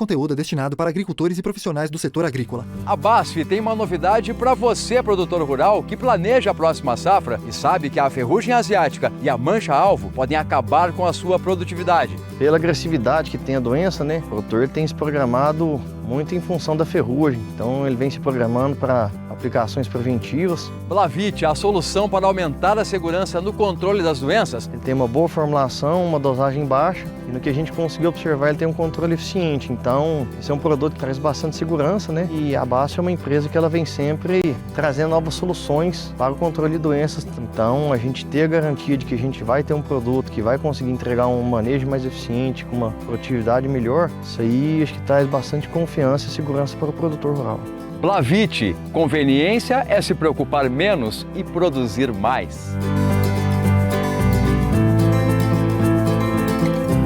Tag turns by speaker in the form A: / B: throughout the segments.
A: conteúdo é destinado para agricultores e profissionais do setor agrícola.
B: A BASF tem uma novidade para você, produtor rural, que planeja a próxima safra e sabe que a ferrugem asiática e a mancha-alvo podem acabar com a sua produtividade.
C: Pela agressividade que tem a doença, o produtor tem se programado muito em função da ferrugem, então ele vem se programando para aplicações preventivas.
B: Blavit, a solução para aumentar a segurança no controle das doenças.
C: Ele tem uma boa formulação, uma dosagem baixa e no que a gente conseguiu observar ele tem um controle eficiente, então esse é um produto que traz bastante segurança, e a BASF é uma empresa que ela vem sempre trazendo novas soluções para o controle de doenças, então a gente ter a garantia de que a gente vai ter um produto que vai conseguir entregar um manejo mais eficiente, com uma produtividade melhor, isso aí acho que traz bastante confiança e segurança para o produtor rural.
B: Blavit, conveniência é se preocupar menos e produzir mais.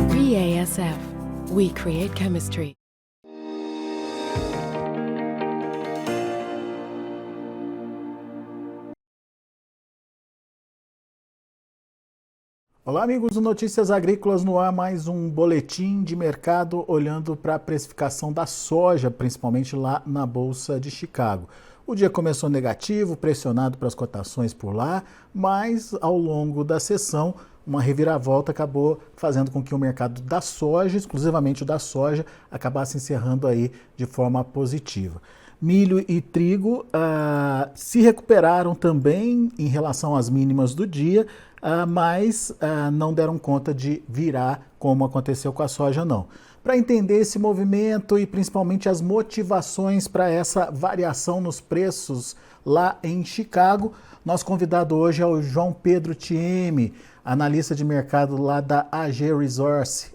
D: BASF, we create chemistry.
E: Olá, amigos do Notícias Agrícolas, no ar mais um boletim de mercado olhando para a precificação da soja, principalmente lá na Bolsa de Chicago. O dia começou negativo, pressionado para as cotações por lá, mas ao longo da sessão uma reviravolta acabou fazendo com que o mercado da soja, exclusivamente o da soja, acabasse encerrando aí de forma positiva. Milho e trigo se recuperaram também em relação às mínimas do dia, mas não deram conta de virar como aconteceu com a soja, não. Para entender esse movimento e principalmente as motivações para essa variação nos preços lá em Chicago, nosso convidado hoje é o João Pedro Thieme, analista de mercado lá da AG Resource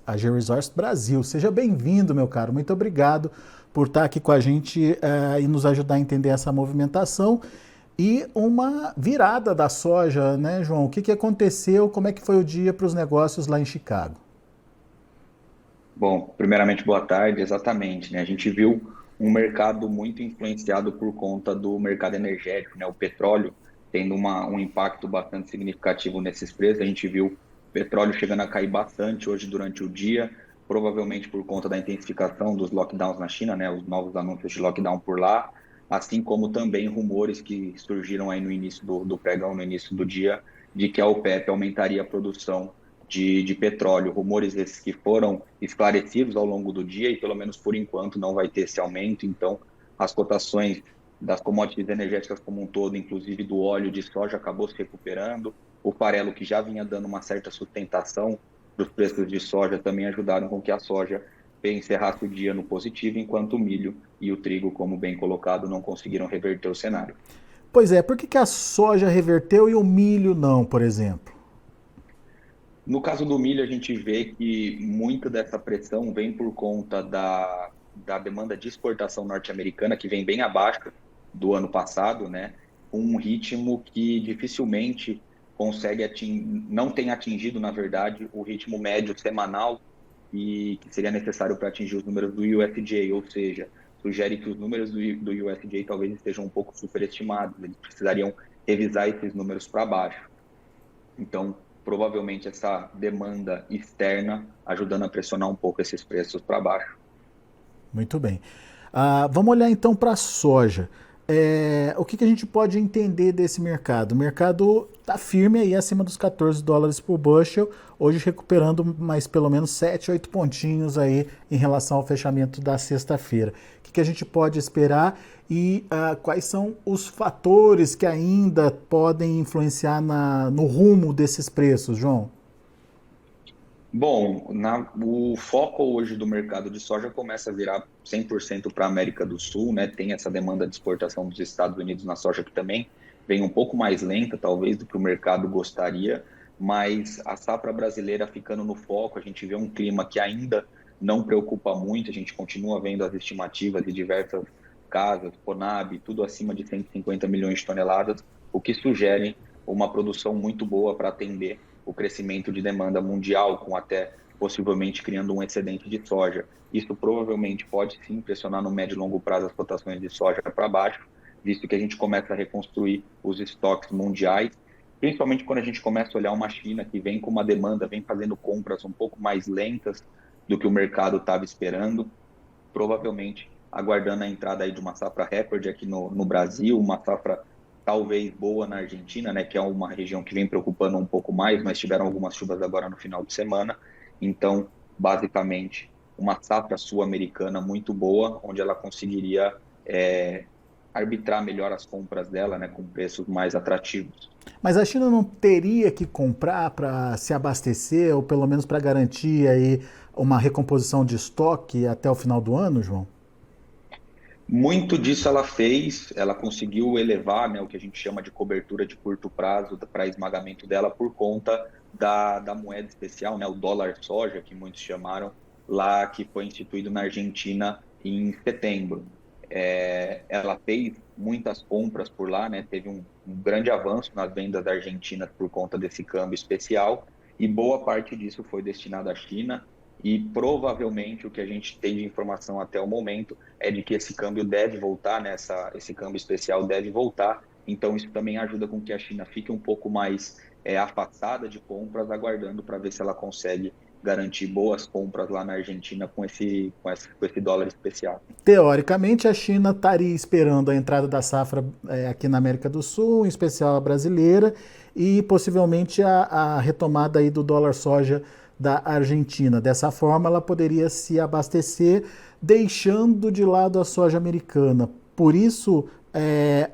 E: Brasil. Seja bem-vindo, meu caro. Muito obrigado por estar aqui com a gente e nos ajudar a entender essa movimentação. E uma virada da soja, né, João? O que aconteceu? Como é que foi o dia para os negócios lá em Chicago?
F: Bom, primeiramente, boa tarde. Exatamente, A gente viu um mercado muito influenciado por conta do mercado energético, O petróleo tendo um impacto bastante significativo nesses preços. A gente viu o petróleo chegando a cair bastante hoje durante o dia, provavelmente por conta da intensificação dos lockdowns na China, Os novos anúncios de lockdown por lá, assim como também rumores que surgiram aí no início do pregão, no início do dia, de que a OPEP aumentaria a produção de petróleo. Rumores esses que foram esclarecidos ao longo do dia e, pelo menos por enquanto, não vai ter esse aumento. Então, as cotações das commodities energéticas como um todo, inclusive do óleo de soja, acabou se recuperando. O farelo, que já vinha dando uma certa sustentação dos preços de soja, também ajudaram com que a soja encerrasse o dia no positivo, enquanto o milho e o trigo, como bem colocado, não conseguiram reverter o cenário.
E: Pois é, por que a soja reverteu e o milho não, por exemplo?
F: No caso do milho, a gente vê que muita dessa pressão vem por conta da demanda de exportação norte-americana, que vem bem abaixo do ano passado, com um ritmo que dificilmente não tem atingido, na verdade, o ritmo médio semanal e que seria necessário para atingir os números do USDA, ou seja, sugere que os números do USDA talvez estejam um pouco superestimados, eles precisariam revisar esses números para baixo. Então, provavelmente essa demanda externa ajudando a pressionar um pouco esses preços para baixo.
E: Muito bem. Vamos olhar então para a soja. O que a gente pode entender desse mercado? O mercado está firme aí acima dos $14 por bushel, hoje recuperando mais pelo menos 7, 8 pontinhos aí em relação ao fechamento da sexta-feira. O que a gente pode esperar e quais são os fatores que ainda podem influenciar no rumo desses preços, João?
F: Bom, o foco hoje do mercado de soja começa a virar 100% para a América do Sul, Tem essa demanda de exportação dos Estados Unidos na soja que também vem um pouco mais lenta, talvez, do que o mercado gostaria, mas a safra brasileira ficando no foco, a gente vê um clima que ainda não preocupa muito, a gente continua vendo as estimativas de diversas casas, Conab, tudo acima de 150 milhões de toneladas, o que sugere uma produção muito boa para atender o crescimento de demanda mundial, com até possivelmente criando um excedente de soja. Isso provavelmente pode sim pressionar no médio e longo prazo as cotações de soja para baixo, visto que a gente começa a reconstruir os estoques mundiais, principalmente quando a gente começa a olhar uma China que vem com uma demanda, vem fazendo compras um pouco mais lentas do que o mercado estava esperando. provavelmente aguardando a entrada aí de uma safra recorde aqui no Brasil, uma safra talvez boa na Argentina, né, que é uma região que vem preocupando um pouco mais, mas tiveram algumas chuvas agora no final de semana. Então, basicamente, uma safra sul-americana muito boa, onde ela conseguiria arbitrar melhor as compras dela, né, com preços mais atrativos.
E: Mas a China não teria que comprar para se abastecer, ou pelo menos para garantir aí uma recomposição de estoque até o final do ano, João?
F: Muito disso ela fez, ela conseguiu elevar, né, o que a gente chama de cobertura de curto prazo para esmagamento dela por conta da moeda especial, né, o dólar soja, que muitos chamaram, lá que foi instituído na Argentina em setembro. Ela fez muitas compras por lá, né, teve um grande avanço nas vendas da Argentina por conta desse câmbio especial, e boa parte disso foi destinada à China. E provavelmente o que a gente tem de informação até o momento é de que esse câmbio deve voltar, né? Esse câmbio especial deve voltar. Então isso também ajuda com que a China fique um pouco mais afastada de compras, aguardando para ver se ela consegue garantir boas compras lá na Argentina com esse dólar especial.
E: Teoricamente, a China estaria esperando a entrada da safra aqui na América do Sul, em especial a brasileira, e possivelmente a retomada aí do dólar soja da Argentina. Dessa forma, ela poderia se abastecer, deixando de lado a soja americana. Por isso,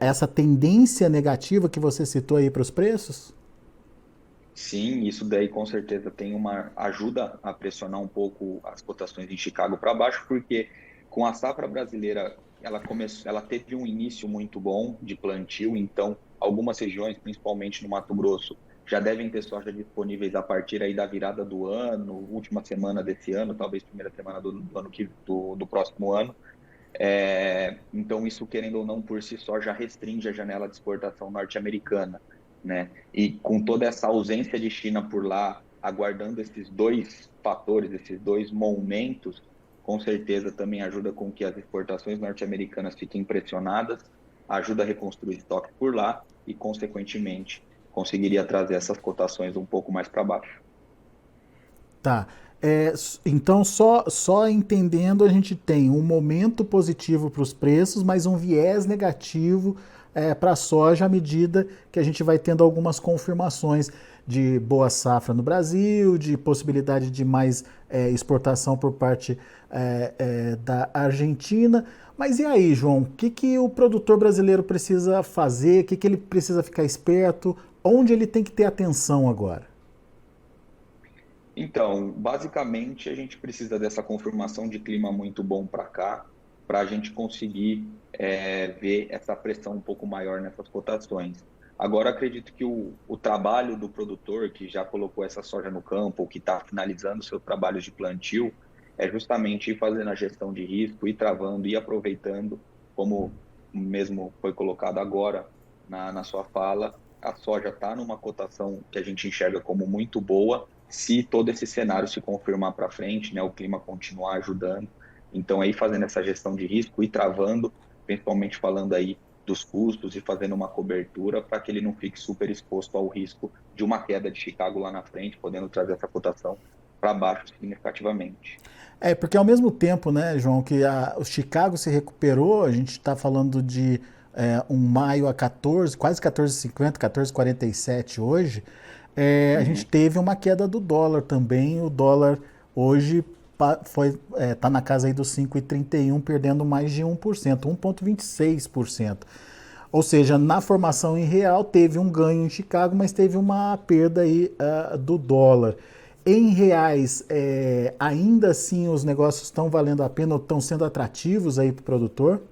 E: essa tendência negativa que você citou aí para os preços?
F: Sim, isso daí com certeza tem uma ajuda a pressionar um pouco as cotações em Chicago para baixo, porque com a safra brasileira ela teve um início muito bom de plantio, então algumas regiões, principalmente no Mato Grosso, já devem ter soja disponíveis a partir aí da virada do ano, última semana desse ano, talvez primeira semana do próximo ano. Então isso, querendo ou não, por si só já restringe a janela de exportação norte-americana, né? E com toda essa ausência de China por lá, aguardando esses dois fatores, esses dois momentos, com certeza também ajuda com que as exportações norte-americanas fiquem pressionadas, ajuda a reconstruir estoque por lá e, consequentemente, conseguiria trazer essas cotações um pouco mais para baixo.
E: Tá. Então, só entendendo, a gente tem um momento positivo para os preços, mas um viés negativo para a soja à medida que a gente vai tendo algumas confirmações de boa safra no Brasil, de possibilidade de mais exportação por parte da Argentina. Mas e aí, João, o que o produtor brasileiro precisa fazer? O que ele precisa ficar esperto? Onde ele tem que ter atenção agora?
F: Então, basicamente, a gente precisa dessa confirmação de clima muito bom para cá, para a gente conseguir ver essa pressão um pouco maior nessas cotações. Agora, acredito que o trabalho do produtor que já colocou essa soja no campo, ou que está finalizando seus trabalhos de plantio, é justamente ir fazendo a gestão de risco, ir travando, ir aproveitando, como mesmo foi colocado agora na sua fala, a soja está numa cotação que a gente enxerga como muito boa, se todo esse cenário se confirmar para frente, né, o clima continuar ajudando. Então, aí fazendo essa gestão de risco e travando, principalmente falando aí dos custos e fazendo uma cobertura para que ele não fique super exposto ao risco de uma queda de Chicago lá na frente, podendo trazer essa cotação para baixo significativamente.
E: Porque ao mesmo tempo, né, João, que o Chicago se recuperou, a gente está falando de um maio a 14, quase 14,50, 14,47 hoje, a gente teve uma queda do dólar também. O dólar hoje está na casa aí dos 5,31, perdendo mais de 1%, 1,26%. Ou seja, na formação em real teve um ganho em Chicago, mas teve uma perda aí do dólar. Em reais, ainda assim os negócios estão valendo a pena ou estão sendo atrativos aí para o produtor?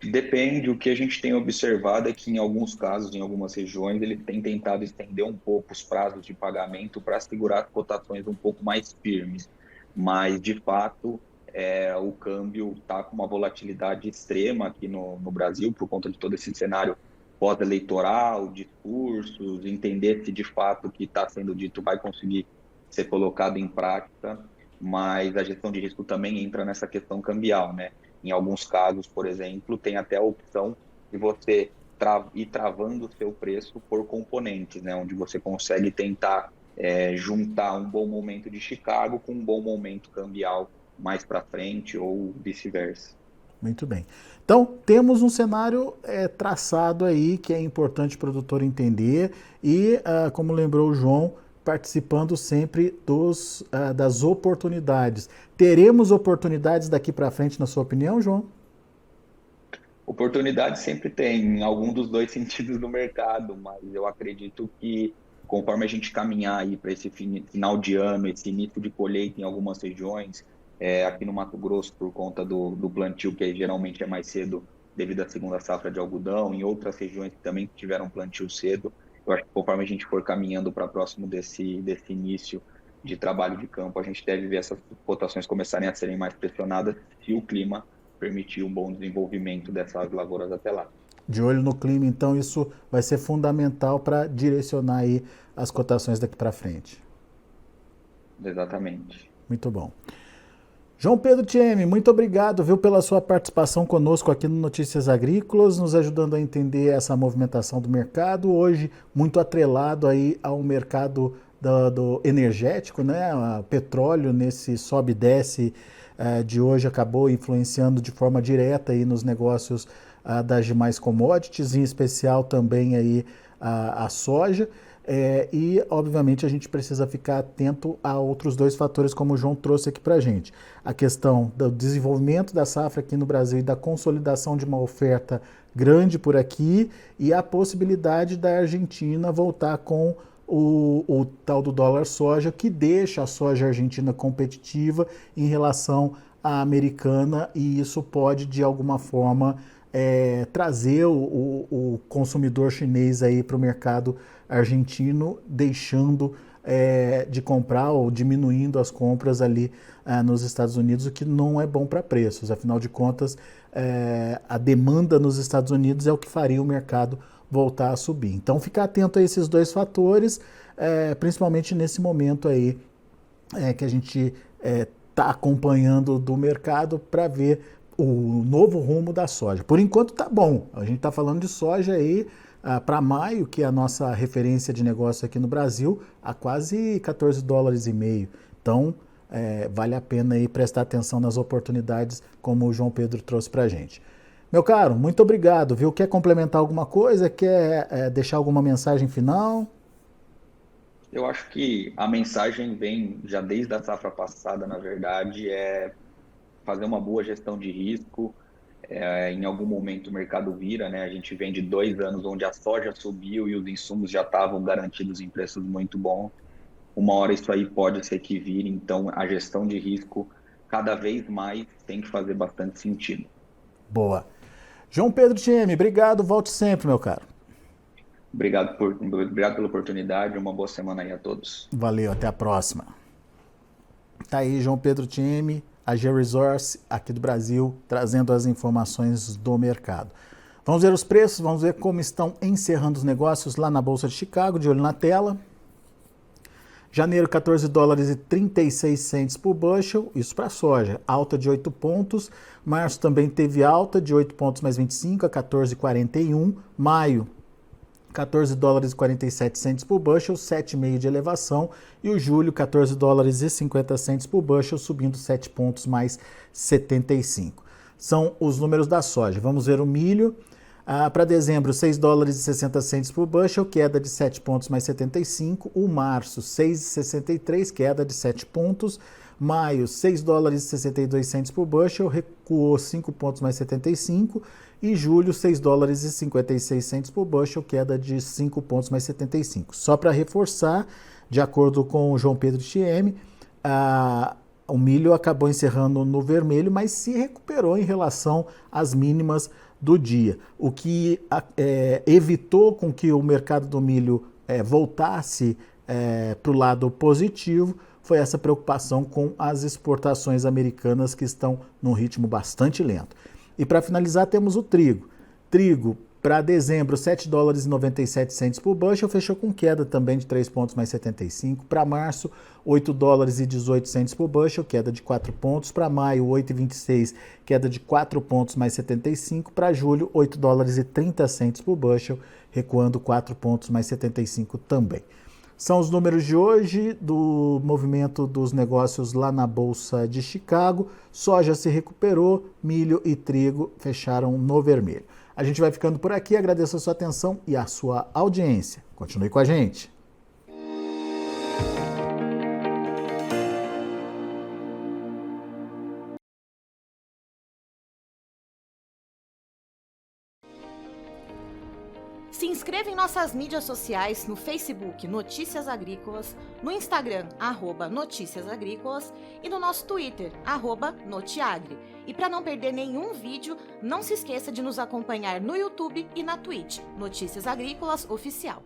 F: Depende. O que a gente tem observado é que em alguns casos, em algumas regiões, ele tem tentado estender um pouco os prazos de pagamento para segurar cotações um pouco mais firmes. Mas, de fato, o câmbio está com uma volatilidade extrema aqui no Brasil, por conta de todo esse cenário pós-eleitoral, discursos, entender se de fato o que está sendo dito vai conseguir ser colocado em prática. Mas a gestão de risco também entra nessa questão cambial, né? Em alguns casos, por exemplo, tem até a opção de você ir travando o seu preço por componentes, né? Onde você consegue tentar juntar um bom momento de Chicago com um bom momento cambial mais para frente ou vice-versa.
E: Muito bem. Então, temos um cenário traçado aí que é importante o produtor entender e, como lembrou o João, participando sempre das oportunidades. Teremos oportunidades daqui para frente, na sua opinião, João?
F: Oportunidade sempre tem, em algum dos dois sentidos do mercado, mas eu acredito que conforme a gente caminhar aí para esse final de ano, esse início de colheita em algumas regiões, aqui no Mato Grosso por conta do plantio, que geralmente é mais cedo devido à segunda safra de algodão, em outras regiões que também tiveram plantio cedo, eu acho que conforme a gente for caminhando para próximo desse início de trabalho de campo, a gente deve ver essas cotações começarem a serem mais pressionadas se o clima permitir um bom desenvolvimento dessas lavouras até lá.
E: De olho no clima, então isso vai ser fundamental para direcionar aí as cotações daqui para frente.
F: Exatamente.
E: Muito bom. João Pedro Thieme, muito obrigado, viu, pela sua participação conosco aqui no Notícias Agrícolas, nos ajudando a entender essa movimentação do mercado, hoje muito atrelado aí ao mercado do energético, né? O petróleo nesse sobe e desce de hoje acabou influenciando de forma direta aí nos negócios das demais commodities, em especial também aí a soja. E, obviamente, a gente precisa ficar atento a outros dois fatores, como o João trouxe aqui para a gente. A questão do desenvolvimento da safra aqui no Brasil e da consolidação de uma oferta grande por aqui e a possibilidade da Argentina voltar com o tal do dólar soja, que deixa a soja argentina competitiva em relação à americana, e isso pode, de alguma forma, trazer o consumidor chinês aí para o mercado argentino, deixando de comprar ou diminuindo as compras ali nos Estados Unidos, o que não é bom para preços. Afinal de contas, a demanda nos Estados Unidos é o que faria o mercado voltar a subir. Então, ficar atento a esses dois fatores, principalmente nesse momento aí que a gente está acompanhando do mercado para ver o novo rumo da soja. Por enquanto tá bom, a gente está falando de soja aí para maio, que é a nossa referência de negócio aqui no Brasil, a quase 14 dólares e meio. Então, vale a pena aí prestar atenção nas oportunidades, como o João Pedro trouxe para a gente. Meu caro, muito obrigado, viu? Quer complementar alguma coisa? Quer deixar alguma mensagem final?
F: Eu acho que a mensagem vem já desde a safra passada, na verdade, é fazer uma boa gestão de risco. Em algum momento o mercado vira, né? A gente vem de 2 anos onde a soja subiu e os insumos já estavam garantidos em preços muito bons. Uma hora isso aí pode ser que vire, então a gestão de risco cada vez mais tem que fazer bastante sentido.
E: Boa. João Pedro Thieme, obrigado, volte sempre, meu caro.
F: Obrigado pela oportunidade, uma boa semana aí a todos.
E: Valeu, até a próxima. Tá aí João Pedro Thieme, a G-Resource aqui do Brasil, trazendo as informações do mercado. Vamos ver os preços, vamos ver como estão encerrando os negócios lá na Bolsa de Chicago, de olho na tela. Janeiro, 14 dólares e 36 centes por bushel, isso para a soja, alta de 8 pontos. Março também teve alta de 8 pontos mais 25 a 14,41. Maio, 14 dólares e 47 centes por bushel, 7,5 de elevação. E o julho, 14 dólares e 50 centes por bushel, subindo 7 pontos mais 75. São os números da soja. Vamos ver o milho. Para dezembro, 6 dólares e 60 centes por bushel, queda de 7 pontos mais 75. O março, 6,63, queda de 7 pontos. Maio, 6 dólares e 62 centes por bushel, recuou 5 pontos mais 75. E julho, 6 dólares e 56 centes por bushel, queda de 5 pontos mais 75. Só para reforçar, de acordo com o João Pedro Thieme, o milho acabou encerrando no vermelho, mas se recuperou em relação às mínimas do dia, o que evitou com que o mercado do milho voltasse para o lado positivo foi essa preocupação com as exportações americanas, que estão num ritmo bastante lento. E para finalizar, temos o trigo. Trigo, para dezembro, 7 dólares e 97 centes por bushel, fechou com queda também de 3 pontos mais 75. Para março, 8 dólares e 18 centes por bushel, queda de 4 pontos. Para maio, 8,26, queda de 4 pontos mais 75. Para julho, 8 dólares e 30 centes por bushel, recuando 4 pontos mais 75 também. São os números de hoje do movimento dos negócios lá na Bolsa de Chicago. Soja se recuperou, milho e trigo fecharam no vermelho. A gente vai ficando por aqui, agradeço a sua atenção e a sua audiência. Continue com a gente.
G: Se inscreva em nossas mídias sociais, no Facebook Notícias Agrícolas, no Instagram @Notícias Agrícolas e no nosso Twitter @Notiagre. E para não perder nenhum vídeo, não se esqueça de nos acompanhar no YouTube e na Twitch, Notícias Agrícolas Oficial.